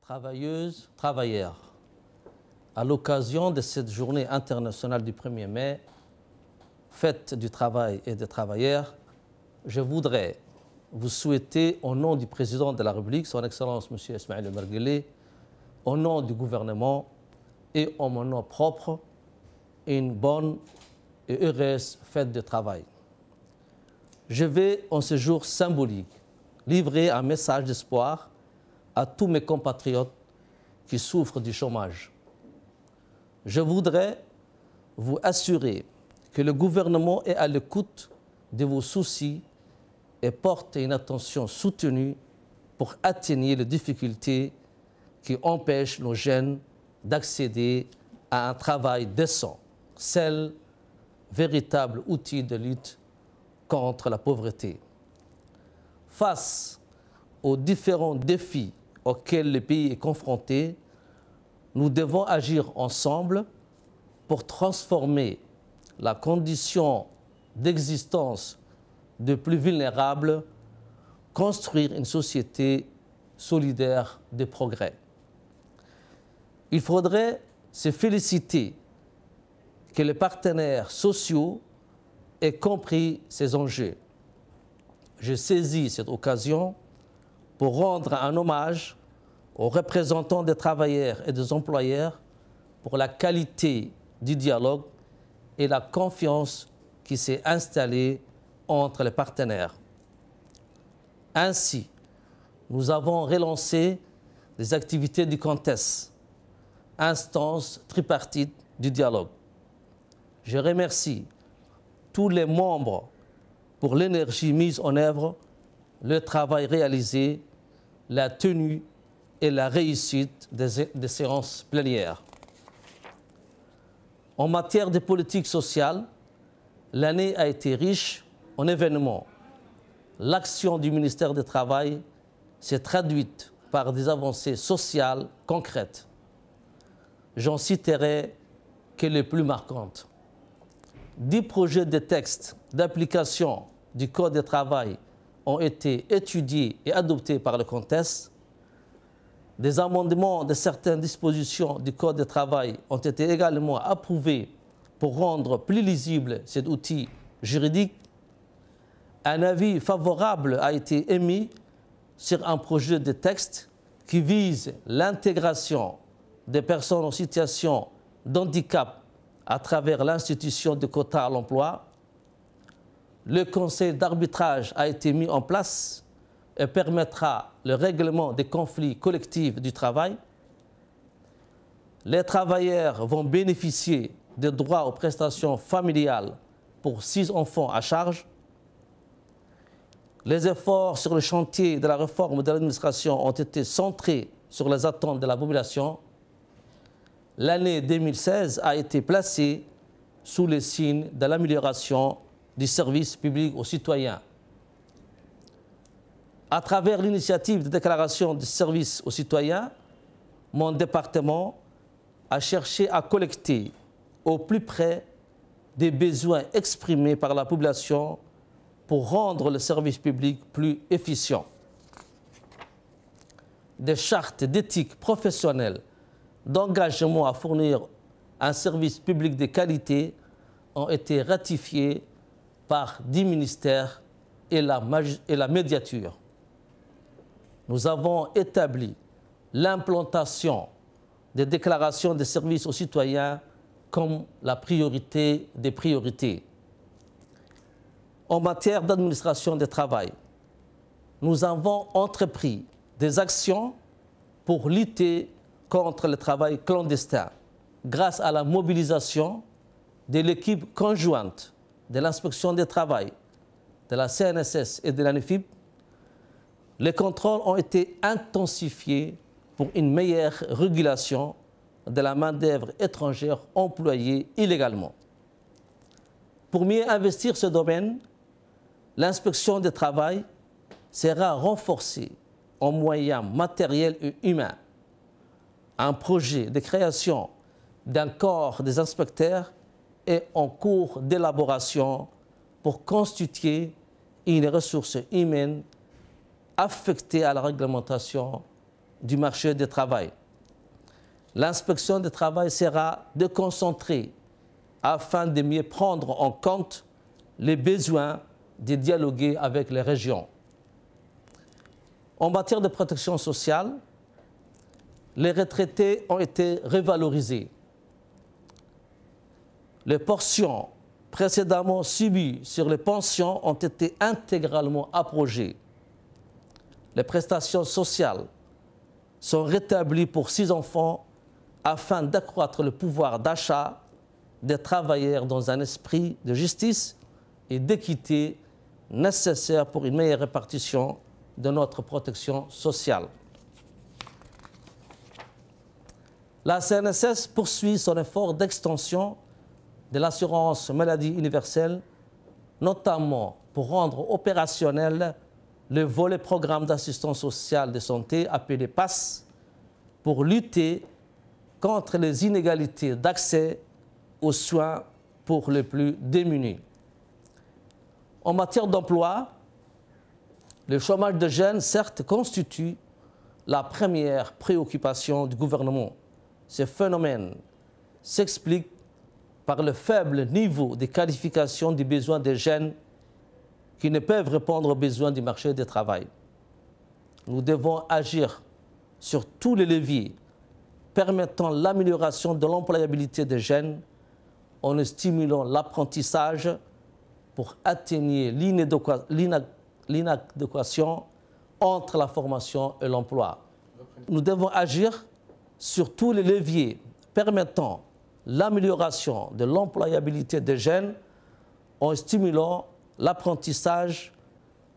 Travailleuses, travailleurs, à l'occasion de cette journée internationale du 1er mai, fête du travail et des travailleurs, je voudrais vous souhaiter, au nom du président de la République, son Excellence M. Ismaël Omar Guelleh, au nom du gouvernement et en mon nom propre, une bonne et heureuse fête de travail. Je vais, en ce jour symbolique, livrer un message d'espoir à tous mes compatriotes qui souffrent du chômage. Je voudrais vous assurer que le gouvernement est à l'écoute de vos soucis et porte une attention soutenue pour atténuer les difficultés qui empêchent nos jeunes d'accéder à un travail décent, seul véritable outil de lutte contre la pauvreté. Face aux différents défis auxquels le pays est confronté, nous devons agir ensemble pour transformer la condition d'existence des plus vulnérables, construire une société solidaire de progrès. Il faudrait se féliciter que les partenaires sociaux aient compris ces enjeux. Je saisis cette occasion pour rendre un hommage aux représentants des travailleurs et des employeurs pour la qualité du dialogue et la confiance qui s'est installée entre les partenaires. Ainsi, nous avons relancé les activités du CONTES, instance tripartite du dialogue. Je remercie tous les membres pour l'énergie mise en œuvre, le travail réalisé, la tenue et la réussite des séances plénières. En matière de politique sociale, l'année a été riche en événements. L'action du ministère du Travail s'est traduite par des avancées sociales concrètes. J'en citerai que les plus marquantes. 10 projets de textes d'application du Code du travail ont été étudiés et adoptés par le CONTES. Des amendements de certaines dispositions du Code du travail ont été également approuvés pour rendre plus lisible cet outil juridique. Un avis favorable a été émis sur un projet de texte qui vise l'intégration des personnes en situation de handicap à travers l'institution de quotas à l'emploi. Le conseil d'arbitrage a été mis en place et permettra le règlement des conflits collectifs du travail. Les travailleurs vont bénéficier de droits aux prestations familiales pour 6 enfants à charge. Les efforts sur le chantier de la réforme de l'administration ont été centrés sur les attentes de la population. L'année 2016 a été placée sous les signes de l'amélioration du service public aux citoyens. À travers l'initiative de déclaration de service aux citoyens, mon département a cherché à collecter au plus près des besoins exprimés par la population pour rendre le service public plus efficient. Des chartes d'éthique professionnelle d'engagement à fournir un service public de qualité ont été ratifiées par 10 ministères et la médiature. Nous avons établi l'implantation des déclarations de services aux citoyens comme la priorité des priorités. En matière d'administration du travail, nous avons entrepris des actions pour lutter contre le travail clandestin grâce à la mobilisation de l'équipe conjointe de l'inspection du travail, de la CNSS et de l'ANEFIP. Les contrôles ont été intensifiés pour une meilleure régulation de la main-d'œuvre étrangère employée illégalement. Pour mieux investir ce domaine, l'inspection du travail sera renforcée en moyens matériels et humains. Un projet de création d'un corps des inspecteurs est en cours d'élaboration pour constituer une ressource humaine affectée à la réglementation du marché du travail. L'inspection du travail sera déconcentrée afin de mieux prendre en compte les besoins de dialoguer avec les régions. En matière de protection sociale, les retraités ont été revalorisés. Les portions précédemment subies sur les pensions ont été intégralement abrogées. Les prestations sociales sont rétablies pour 6 enfants afin d'accroître le pouvoir d'achat des travailleurs dans un esprit de justice et d'équité nécessaire pour une meilleure répartition de notre protection sociale. La CNSS poursuit son effort d'extension de l'assurance maladie universelle, notamment pour rendre opérationnel le volet programme d'assistance sociale de santé appelé PASS, pour lutter contre les inégalités d'accès aux soins pour les plus démunis. En matière d'emploi, le chômage de jeunes, certes, constitue la première préoccupation du gouvernement. Ce phénomène s'explique par le faible niveau de qualification des besoins des jeunes qui ne peuvent répondre aux besoins du marché du travail. Nous devons agir sur tous les leviers permettant l'amélioration de l'employabilité des jeunes en stimulant l'apprentissage pour atténuer l'inadéquation entre la formation et l'emploi. Nous devons agir sur tous les leviers permettant l'amélioration de l'employabilité des jeunes en stimulant l'apprentissage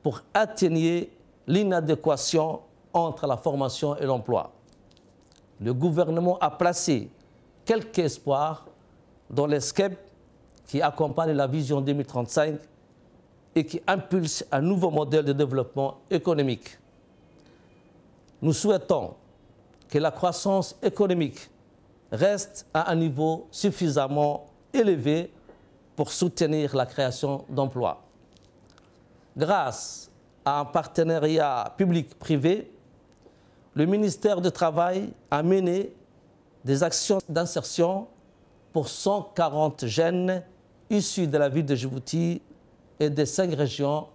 pour atténuer l'inadéquation entre la formation et l'emploi. Le gouvernement a placé quelques espoirs dans les SCEP qui accompagnent la vision 2035 et qui impulsent un nouveau modèle de développement économique. Nous souhaitons que la croissance économique reste à un niveau suffisamment élevé pour soutenir la création d'emplois. Grâce à un partenariat public-privé, le ministère du Travail a mené des actions d'insertion pour 140 jeunes issus de la ville de Djibouti et des 5 régions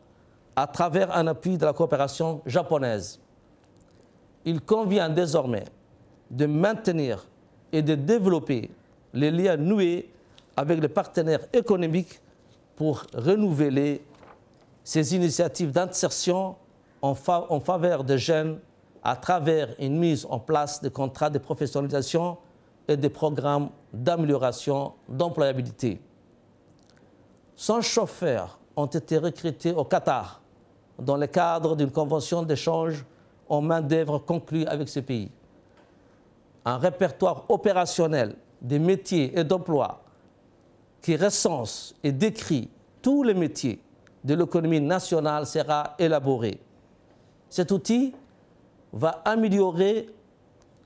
à travers un appui de la coopération japonaise. Il convient désormais de maintenir et de développer les liens noués avec les partenaires économiques pour renouveler ces initiatives d'insertion en faveur des jeunes à travers une mise en place de contrats de professionnalisation et des programmes d'amélioration d'employabilité. 100 chauffeurs ont été recrutés au Qatar dans le cadre d'une convention d'échange en main-d'œuvre conclue avec ce pays. Un répertoire opérationnel des métiers et d'emplois qui recense et décrit tous les métiers de l'économie nationale sera élaboré. Cet outil va améliorer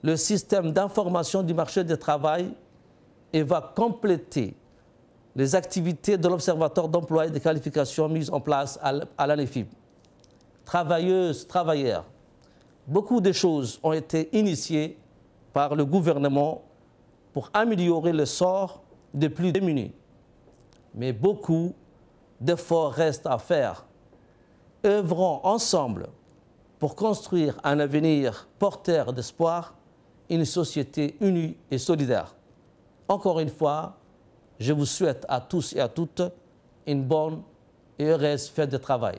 le système d'information du marché du travail et va compléter les activités de l'Observatoire d'emploi et de qualification mises en place à l'ANEFIB. Travailleuses, travailleurs, beaucoup de choses ont été initiées par le gouvernement pour améliorer le sort des plus démunis. Mais beaucoup d'efforts restent à faire. Œuvrons ensemble pour construire un avenir porteur d'espoir, une société unie et solidaire. Encore une fois, je vous souhaite à tous et à toutes une bonne et heureuse fête de travail.